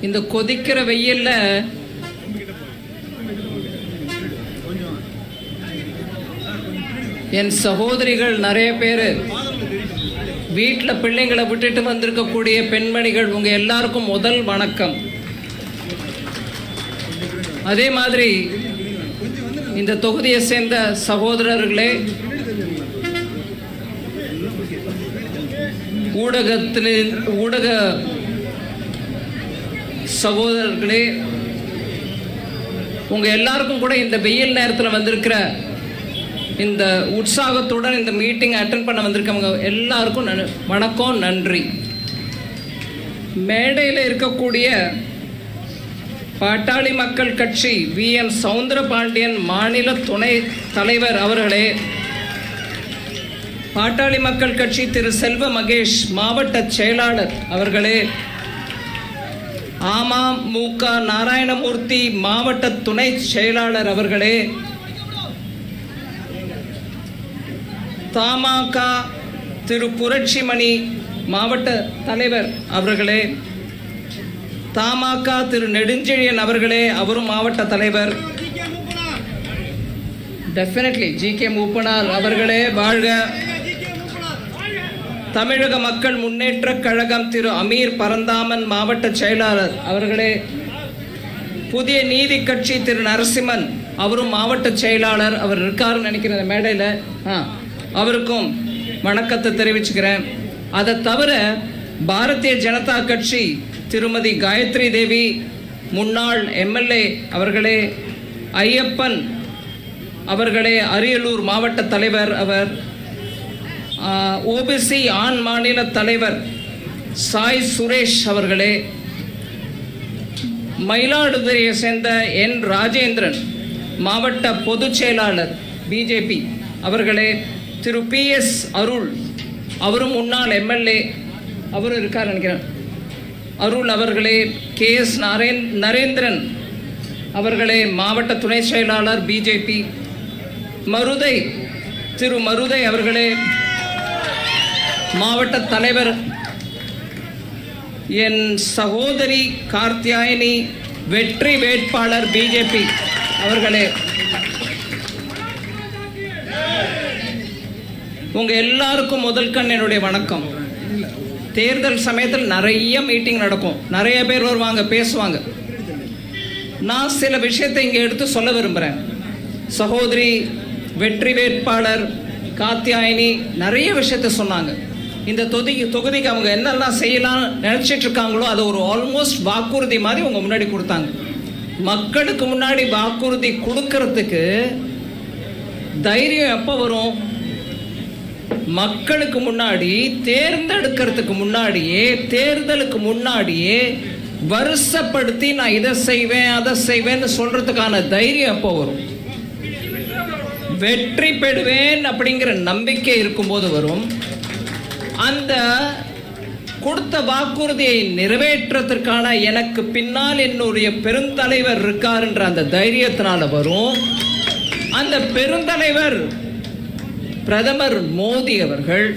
இந்த கொதிக்கிற வெயில்ல என் சகோதரிகள் நிறைய பேர் வீட்டில் பிள்ளைங்களை விட்டுட்டு வந்திருக்கக்கூடிய பெண்மணிகள், உங்க எல்லாருக்கும் முதல் வணக்கம். அதே மாதிரி இந்த தொகுதியை சேர்ந்த சகோதரர்களே, ஊடக சகோதரர்களே, உங்க எல்லாருக்கும் கூட இந்த வெயில் நேரத்தில் வந்திருக்கிற இந்த உற்சாகத்துடன் இந்த மீட்டிங் அட்டென்ட் பண்ண வந்திருக்கவங்க எல்லாருக்கும் வணக்கம், நன்றி. மேடையில் இருக்கக்கூடிய பாட்டாளி மக்கள் கட்சி VN சவுந்தரபாண்டியன் மாநில துணை தலைவர் அவர்களே, பாட்டாளி மக்கள் கட்சி திரு செல்வ மகேஷ் மாவட்ட செயலாளர் அவர்களே, அமமுக நாராயணமூர்த்தி மாவட்ட துணை செயலாளர் அவர்களே, தமாக திரு புரட்சிமணி மாவட்ட தலைவர் அவர்களே, தமாக திரு நெடுஞ்செழியன் அவர்களே, அவரும் மாவட்ட தலைவர், டெஃபினெட்லி GK மூப்பனார் அவர்களே வாழ்க, தமிழக மக்கள் முன்னேற்ற கழகம் திரு அமீர் பரந்தாமன் மாவட்ட செயலாளர் அவர்களே, புதிய நீதி கட்சி திரு நரசிம்மன் அவரும் மாவட்ட செயலாளர், அவர் இருக்காருன்னு நினைக்கிறேன் மேடையில், அவருக்கும் வணக்கத்தை தெரிவிச்சுக்கிறேன். அதை தவிர பாரதிய ஜனதா கட்சி திருமதி காயத்ரி தேவி முன்னாள் MLA அவர்களே, ஐயப்பன் அவர்களே அரியலூர் மாவட்ட தலைவர், அவர் OBC ஆண் மாநில தலைவர் சாய் சுரேஷ் அவர்களே, மயிலாடுதுறையை சேர்ந்த N ராஜேந்திரன் மாவட்ட பொதுச் செயலாளர் BJP அவர்களே, திரு PS அருள் அவரும் முன்னாள் MLA, அவரும் இருக்கார் நினைக்கிறேன், அருள் அவர்களே, KS நரேந்திரன் அவர்களே மாவட்ட துணை செயலாளர் BJP, மருதை திரு மருதை அவர்களே மாவட்ட தலைவர், என் சகோதரி கார்த்தியாயினி வெற்றி வேட்பாளர் BJP அவர்களே, உங்க எல்லாருக்கும் முதல் கண் என்னுடைய வணக்கம். தேர்தல் சமயத்தில் நிறைய மீட்டிங் நடக்கும், நிறைய பேர் வருவாங்க, பேசுவாங்க. நான் சில விஷயத்தை இங்கே எடுத்து சொல்ல விரும்புகிறேன். சகோதரி வெற்றி வேட்பாளர் காத்தியாயினி நிறைய விஷயத்த சொன்னாங்க. இந்த தொகுதிக்கு அவங்க என்னெல்லாம் செய்யலாம் நினச்சிட்டு இருக்காங்களோ அதை ஒரு ஆல்மோஸ்ட் வாக்குறுதி மாதிரி உங்க முன்னாடி கொடுத்தாங்க. மக்களுக்கு முன்னாடி வாக்குறுதி கொடுக்கறதுக்கு தைரியம் எப்போ வரும்? மக்களுக்கு முன்னாடி தேர்ந்தெடுக்கிறதுக்கு முன்னாடியே, தேர்தலுக்கு முன்னாடியே வருஷப்படுத்தி நான் இதை செய்வேன் அதை செய்வேன்னு சொல்றதுக்கான தைரியம் எப்போ வரும்? வெற்றி பெறுவேன் அப்படிங்கிற நம்பிக்கை இருக்கும்போது வரும். அந்த கொடுத்த வாக்குறுதியை நிறைவேற்றத்திற்கான எனக்கு பின்னால் என்னுடைய பெருந்தலைவர் இருக்காருன்ற அந்த தைரியத்தினால வரும். அந்த பெருந்தலைவர் பிரதமர் மோடி அவர்கள்,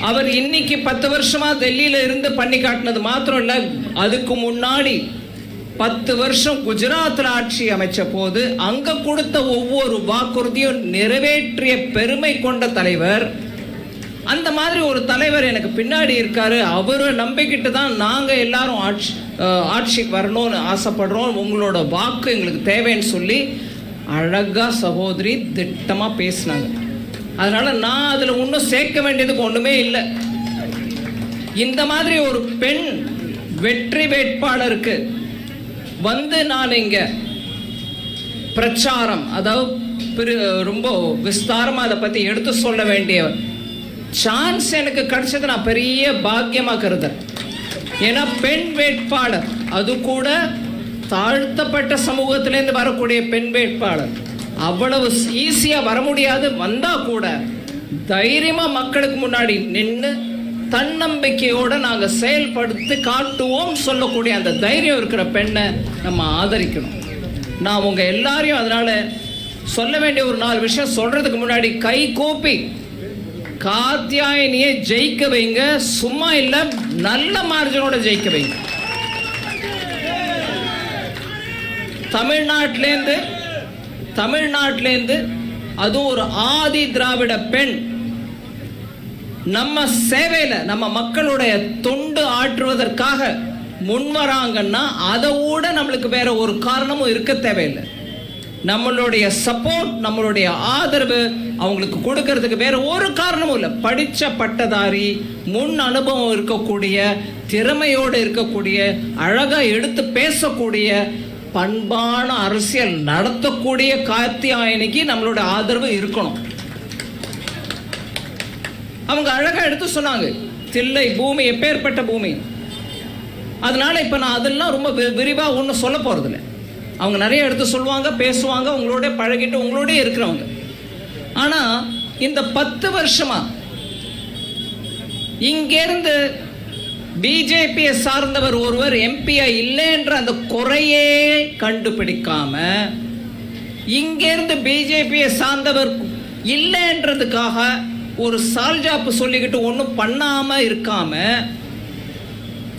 அவர் இன்னைக்கு 10 வருஷமா டெல்லியில இருந்து பண்ணி காட்டினது மாத்திரம் இல்ல, அதுக்கு முன்னாடி 10 வருஷம் குஜராத்தில் ஆட்சி அமைச்ச போது அங்க கொடுத்த ஒவ்வொரு வாக்குறுதியும் நிறைவேற்றிய பெருமை கொண்ட தலைவர். அந்த மாதிரி ஒரு தலைவர் எனக்கு பின்னாடி இருக்காரு. அவரை நம்பிக்கிட்டு தான் நாங்க எல்லாரும் ஆட்சிக்கு வரணும்னு ஆசைப்படுறோம். உங்களோட வாக்கு எங்களுக்கு தேவைன்னு சொல்லி அழகா சகோதரி திட்டமா பேசினாங்க. அதனால நான் அதுல ஒன்றும் சேர்க்க வேண்டியதுக்கு ஒண்ணுமே இல்லை. இந்த மாதிரி ஒரு பெண் வெற்றி வேட்பாளருக்கு வந்து நான் இங்க பிரச்சாரம், அதாவது ரொம்ப விஸ்தாரமா அதை பத்தி எடுத்து சொல்ல வேண்டிய சான்ஸ் எனக்கு கிடைச்சது நான் பெரிய பாக்கியமா கருதுறேன். ஏன்னா பெண் வேட்பாளர், அது கூட தாழ்த்தப்பட்ட சமூகத்திலேருந்து வரக்கூடிய பெண் வேட்பாளர், அவ்வளவு ஈஸியா வர முடியாது. வந்தா கூட தைரியமா மக்களுக்கு முன்னாடி நின்று தன்னம்பிக்கையோட நாங்க செயல்படுத்தி காட்டுவோம் சொல்லக்கூடிய அந்த தைரியம் இருக்கிற பெண்ணை நம்ம ஆதரிக்கணும். நான் உங்க எல்லாரையும் அதனால சொல்ல வேண்டிய ஒரு 4 விஷயம் சொல்றதுக்கு முன்னாடி கை கூப்பி காத்தியாயனியை ஜெயிக்க வைங்க, சும்மா இல்ல நல்ல மார்ஜினோட ஜெயிக்க வைங்க. தமிழ்நாட்டிலேருந்து அதுவும் ஒரு ஆதி திராவிட பெண் நம்ம சேவையில நம்ம மக்களுடைய தொண்டு ஆற்றுவதற்காக முன்வராங்கன்னா அதை விட நம்மளுக்கு வேற ஒரு காரணமும் இருக்க தேவையில்லை. நம்மளுடைய சப்போர்ட், நம்மளுடைய ஆதரவு அவங்களுக்கு கொடுக்கறதுக்கு வேற ஒரு காரணமும் இல்லை. படிச்ச பட்டதாரி, முன் அனுபவம் இருக்கக்கூடிய, திறமையோடு இருக்கக்கூடிய, அழகா எடுத்து பேசக்கூடிய, பண்பான அரசியல் நடத்தக்கூடிய காத்தியாயனிக்கு நம்மளோட ஆதரவு இருக்கணும். அவங்க அழகா எடுத்து சொன்னாங்க, தில்லை பூமி எப்பேற்பட்ட பூமி. அதனால இப்ப நான் அதெல்லாம் ரொம்ப விரிவா ஒன்றும் சொல்ல போறதில்லை. அவங்க நிறைய எடுத்து சொல்லுவாங்க, பேசுவாங்க, உங்களோட பழகிட்டு உங்களோட இருக்கிறவங்க. ஆனா இந்த 10 வருஷமா இங்கிருந்து பிஜேபியை சார்ந்தவர் ஒருவர் எம்பியா இல்லைன்ற அந்த குறையே கண்டுபிடிக்காம, இங்கிருந்து பிஜேபியை சார்ந்தவர் இல்லைன்றதுக்காக ஒரு சால்ஜாப்பு சொல்லிக்கிட்டு ஒன்றும் பண்ணாம இருக்காம,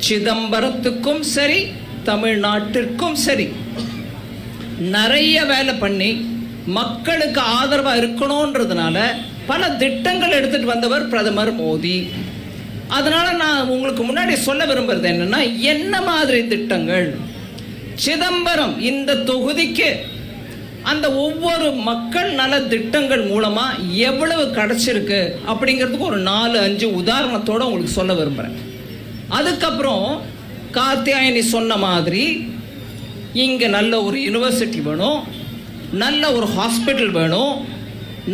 சிதம்பரத்துக்கும் சரி தமிழ்நாட்டிற்கும் சரி நிறைய வேலை பண்ணி மக்களுக்கு ஆதரவா இருக்கணும்ன்றதுனால பல திட்டங்கள் எடுத்துட்டு வந்தவர் பிரதமர் மோடி. அதனால நான் உங்களுக்கு முன்னாடி சொல்ல விரும்புறது என்னன்னா, என்ன மாதிரி திட்டங்கள் சிதம்பரம் இந்த தொகுதிக்கு அந்த ஒவ்வொரு மக்கள் நல திட்டங்கள் மூலமா எவ்வளவு கிடைச்சிருக்கு அப்படிங்கிறதுக்கு ஒரு 4-5 உதாரணத்தோட உங்களுக்கு சொல்ல விரும்புறேன். அதுக்கப்புறம் காத்தியாயனி சொன்ன மாதிரி இங்க நல்ல ஒரு யூனிவர்சிட்டி வேணும், நல்ல ஒரு ஹாஸ்பிட்டல் வேணும்,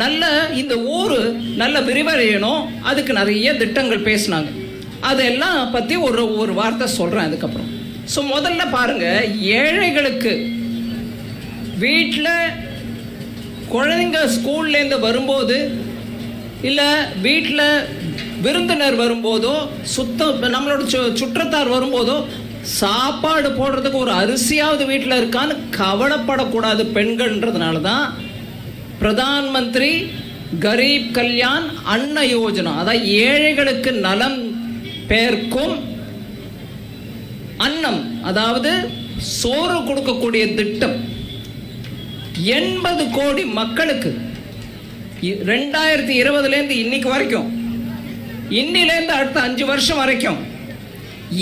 நல்ல இந்த ஊர் நல்ல விரிவடையணும், அதுக்கு நிறைய திட்டங்கள் பேசினாங்க. அதெல்லாம் பற்றி ஒரு வார்த்தை சொல்கிறேன் அதுக்கப்புறம். ஸோ முதல்ல பாருங்க, ஏழைகளுக்கு வீட்டில் குழந்தைங்க ஸ்கூல்லேருந்து வரும்போது, இல்லை வீட்டில் விருந்தினர் வரும்போதோ, நம்மளோட சுற்றத்தார் வரும்போதோ சாப்பாடு போடுறதுக்கு ஒரு அரிசியாவது வீட்டில் இருக்கான்னு கவலைப்படக்கூடாது பெண்கள்ன்றதுனால தான் பிரதான் மந்திரி கரீப் கல்யாண் அன்ன யோஜனா, அதாவது ஏழைகளுக்கு நலம் பேர்க்கும் அன்னம், அதாவது சோறு கொடுக்கக்கூடிய திட்டம் 80 கோடி மக்களுக்கு 2020 இன்னைக்கு வரைக்கும், இன்னிலேருந்து அடுத்த 5 வருஷம் வரைக்கும்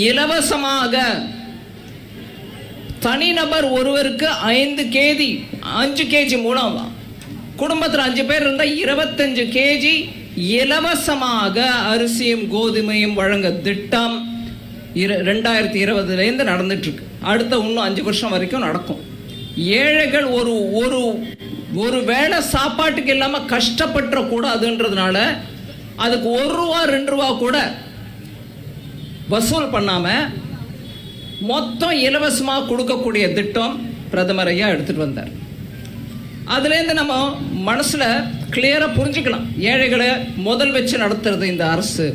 இலவசமாக தனிநபர் ஒருவருக்கு 5 கேஜி மூலம், குடும்பத்தில் 5 பேர் இருந்தால் 25 கேஜி இலவசமாக அரிசியும் கோதுமையும் வழங்க திட்டம் 2020 நடந்துட்டு இருக்கு. அடுத்த இன்னும் 5 வருஷம் வரைக்கும் நடக்கும். ஏழைகள் ஒரு வேளை சாப்பாட்டுக்கு இல்லாம கஷ்டப்பட்டுற கூடாதுன்றதுனால அதுக்கு 1 ரூபா 2 ரூபா கூட வசூல் பண்ணாம மொத்தம் இலவசமாக கொடுக்கக்கூடிய திட்டம் பிரதமர் ஐயா எடுத்துட்டு வந்தார். அதுலேருந்து நம்ம மனசுல கிளியரா புரிஞ்சுக்கலாம், ஏழைகளை முதல் வச்சு நடத்துறது இந்த அரசு.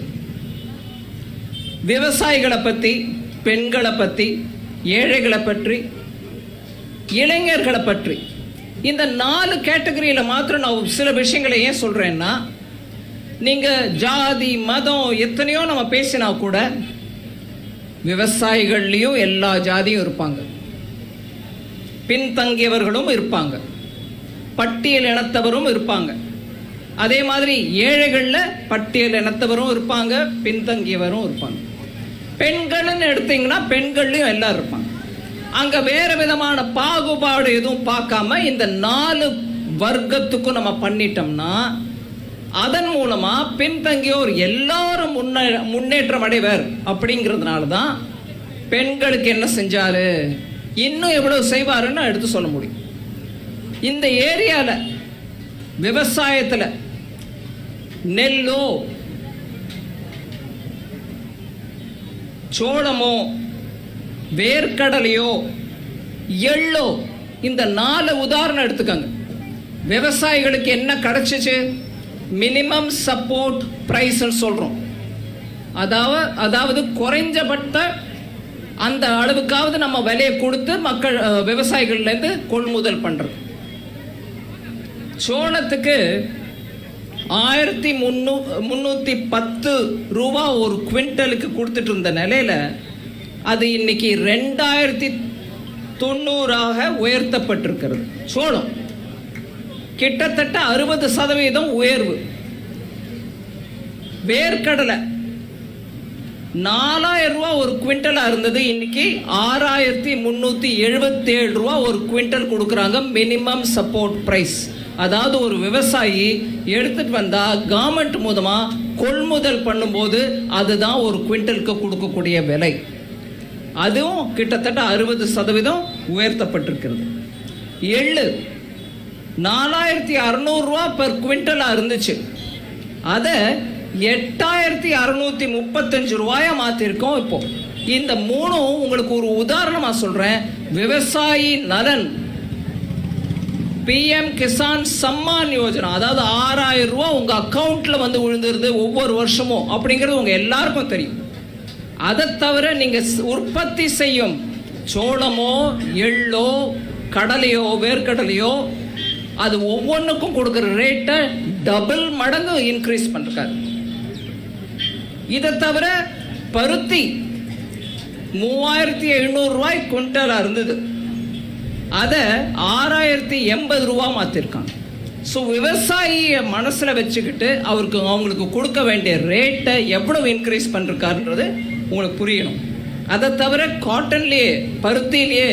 விவசாயிகளை பத்தி, பெண்களை பத்தி, ஏழைகளை பற்றி, இளைஞர்களை பற்றி, இந்த 4 கேட்டகரியில மாத்திரம் நான் சில விஷயங்களை ஏன் சொல்றேன்னா, நீங்க ஜாதி மதம் எத்தனையோ நம்ம பேசினா கூட விவசாயிகள்லயும் எல்லா ஜாதியும் இருப்பாங்க, பின்தங்கியவர்களும் இருப்பாங்க, பட்டியல் இனத்தவரும் இருப்பாங்க. அதே மாதிரி ஏழைகள்ல பட்டியல் இனத்தவரும் இருப்பாங்க, பின்தங்கியவரும் இருப்பாங்க. பெண்கள்னு எடுத்தீங்கன்னா பெண்கள்லயும் எல்லாரும் இருப்பாங்க. அங்க வேற விதமான பாகுபாடு எதுவும் பார்க்காம இந்த 4 வர்க்கத்துக்கும் நம்ம பண்ணிட்டோம்னா, அதன் மூலமா பின்தங்கியோர் எல்லாரும் முன்னேற்றம் அடைவர். அப்படிங்கிறதுனால தான் பெண்களுக்கு என்ன செஞ்சாரு, இன்னும் எவ்வளவு செய்வாருன்னு எடுத்து சொல்ல முடியும். இந்த ஏரியால விவசாயத்துல நெல்லோ சோளமோ வேர்க்கடலையோ எள்ளோ, இந்த 4 உதாரணம் எடுத்துக்கங்க. விவசாயிகளுக்கு என்ன கிடைச்சிச்சு, மினிமம் சப்போர்ட் பிரைஸ் சொல்றோம். அதாவது குறைஞ்சபட்ச அந்த அளவுக்காவது நம்ம விலையை கொடுத்து மக்கள் விவசாயிகள்ல இருந்து கொள்முதல் பண்றது. சோளத்துக்கு 1310 ரூபா ஒரு குவிண்டலுக்கு கொடுத்துட்டு இருந்த நிலையில அது இன்னைக்கு 2090 உயர்த்தப்பட்டிருக்கிறது. சோளம் கிட்டத்தட்ட 60% உயர்வு. வேர்க்கடலை 4000 ரூபா ஒரு குவிண்டலா இருந்தது, இன்னைக்கு 6377 ரூபா ஒரு குவிண்டல் கொடுக்குறாங்க மினிமம் சப்போர்ட் பிரைஸ். அதாவது ஒரு விவசாயி எடுத்துட்டு வந்தா கவர்மெண்ட் மூலமா கொள்முதல் பண்ணும்போது அதுதான் ஒரு குவிண்டலுக்கு கொடுக்கக்கூடிய விலை. அதுவும் கிட்டத்தட்ட 60% உயர்த்தப்பட்டிருக்கிறது. எள்ளு 4600 ரூபா பெர் குவிண்டலா இருந்துச்சு, அதை 8635 ரூபாயா மாத்திருக்கோம். இப்போ இந்த மூணும் உங்களுக்கு ஒரு உதாரணமா சொல்றேன். விவசாயி நலன் பிஎம் கிசான் சம்மான் யோஜனா, அதாவது 6000 ரூபா உங்க அக்கவுண்ட்ல வந்து விழுந்துருது ஒவ்வொரு வருஷமும் அப்படிங்கிறது உங்க எல்லாருக்கும் தெரியும். அதை தவிர நீங்க உற்பத்தி செய்யும் சோளமோ எள்ளோ கடலையோ வேர்க்கடலையோ அது ஒவ்வொன்றுக்கும் கொடுக்குற ரேட்டை டபுள் மடங்கு இன்க்ரீஸ் பண்ணிருக்காரு. இதை தவிர பருத்தி 3700 ரூபாய் குவிண்டலா இருந்தது, அதை 6080 ரூபா மாத்திருக்காங்க. ஸோ விவசாயிய மனசுல வச்சுக்கிட்டு அவங்களுக்கு கொடுக்க வேண்டிய ரேட்டை எவ்வளவு இன்க்ரீஸ் பண்ணிருக்காருன்றது உங்களுக்கு புரியணும். அதை தவிர காட்டன்லேயே பருத்திலேயே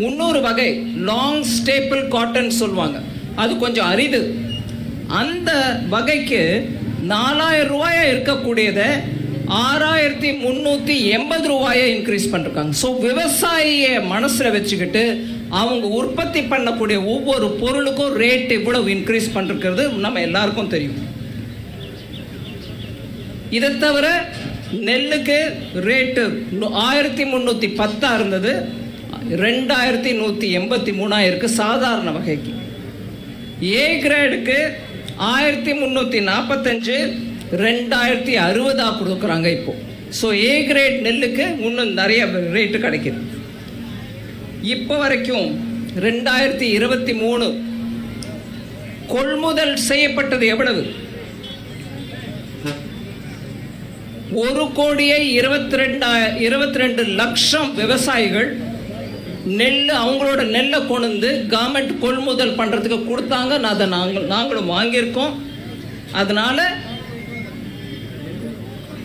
இன்னொரு வகை லாங் ஸ்டேப்பிள் காட்டன் சொல்லுவாங்க, அது கொஞ்சம் அரிது. அந்த வகைக்கு 4000 ரூபாயா இருக்கக்கூடியதை 6380 ரூபாயை இன்க்ரீஸ் பண்ணிருக்காங்க. ஸோ விவசாயிய மனசுல வச்சுக்கிட்டு அவங்க உற்பத்தி பண்ணக்கூடிய ஒவ்வொரு பொருளுக்கும் ரேட் இவ்வளவு இன்க்ரீஸ் பண்ணிருக்கிறது நம்ம எல்லாருக்கும் தெரியும். இதை தவிர நெல்லுக்கு ரேட்டு 1310 இருந்தது, 2183 இருக்கு சாதாரண வகைக்கு. ஏ கிரேடுக்கு 1345 2060 கொடுக்குறாங்க இப்போ. ஸோ ஏ கிரேட் நெல்லுக்கு இன்னும் நிறைய ரேட்டு கிடைக்குது. இப்போ வரைக்கும் 2023 கொள்முதல் செய்யப்பட்டது எவ்வளவு? 1,22 லட்சம் விவசாயிகள் நெல் அவங்களோட நெல்லை கொண்டு கவர்மெண்ட் கொள்முதல் பண்றதுக்கு கொடுத்தாங்க. அதை நாங்களும் வாங்கியிருக்கோம். அதனால